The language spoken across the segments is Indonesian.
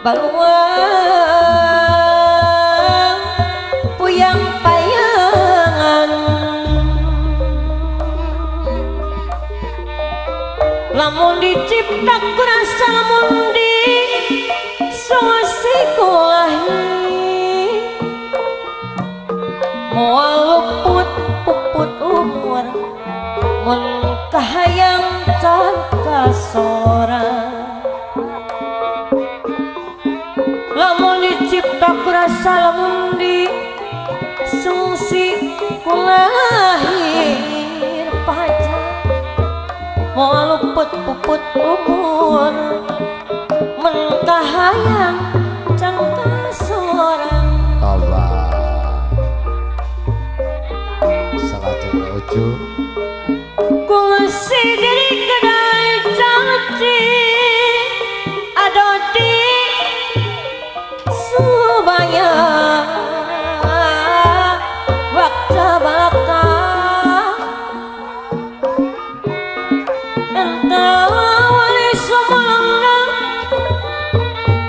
Baluang puyang payangan lamun dicipta kurasa lamun di suasi kulahi moal luput puput umur mun kahayang can kasora lamun dicipta kurasa lamun di sungsi kulahir paja moal luput puput umur menkahayang can kasorang Allah salatu uju kungsi diri kedai janji adoti subaya waktu baka entah wali sumulangna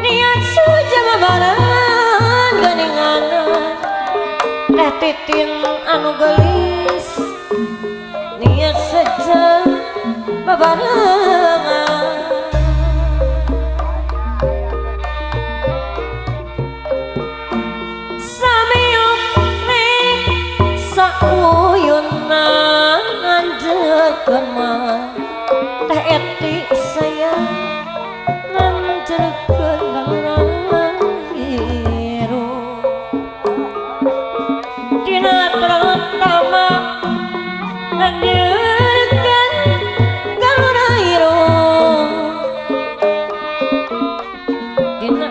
niat suja mabaran geningan teh titin anu gelis niat saja mabarengan uyunan anjeurkeun mah teh eti saya nanjeurkeun dalam hirup dina terutama nanjeurkeun dalam hirup dina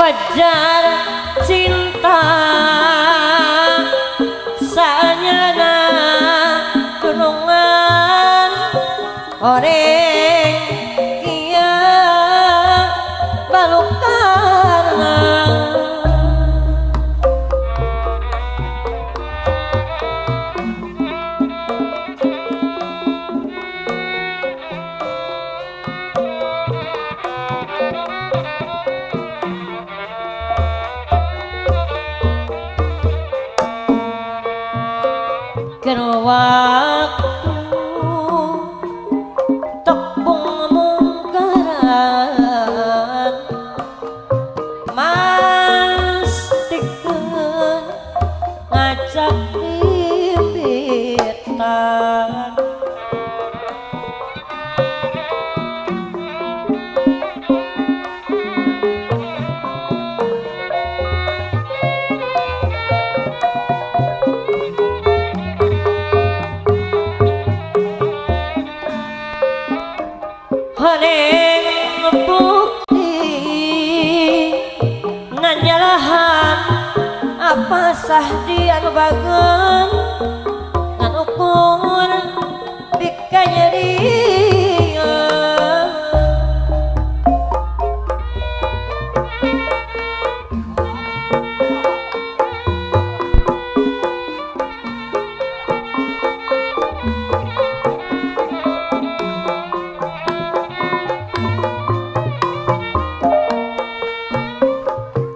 pajar cinta sanyana gunungan oreng kia balukarna waktu tepung mungkaran mas tiku Nanjalahan apa sah di anu bageun ngan ukur bikanya dia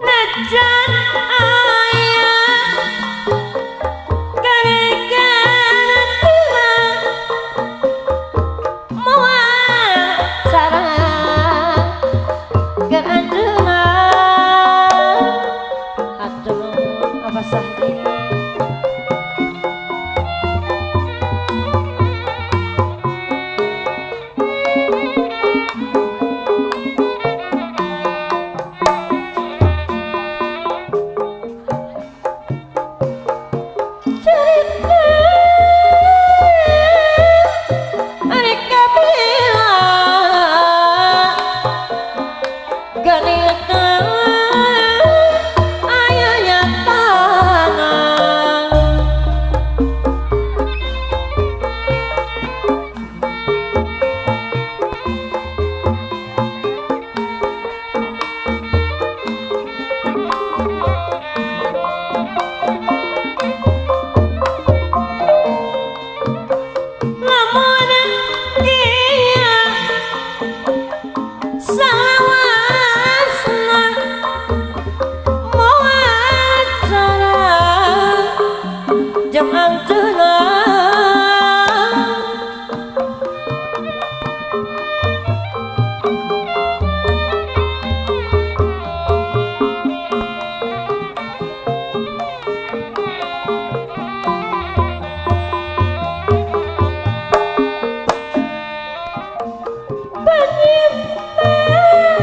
najan aya karekan tila moal sarang keur anjeunna hatur nuhun apa sahdi cerita aneka bila ganita ayahnya tanah lamun dia salawasna moal cara jam anjeunna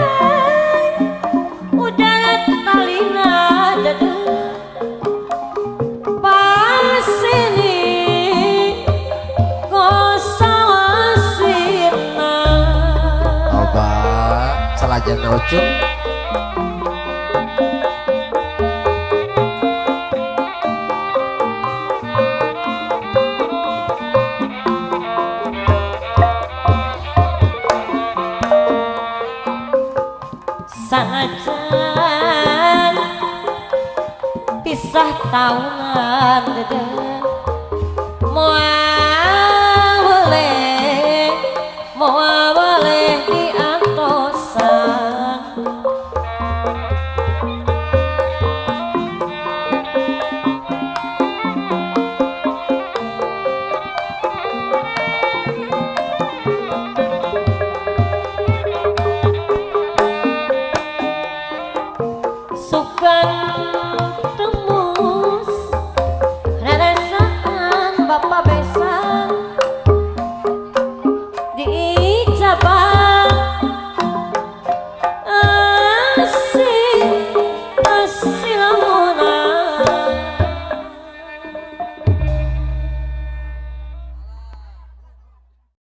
penyimpang udara talina dada pas ini kosawasina obat selajengna ucul sanajan pisah taunan dede moal boleh diantosan sukan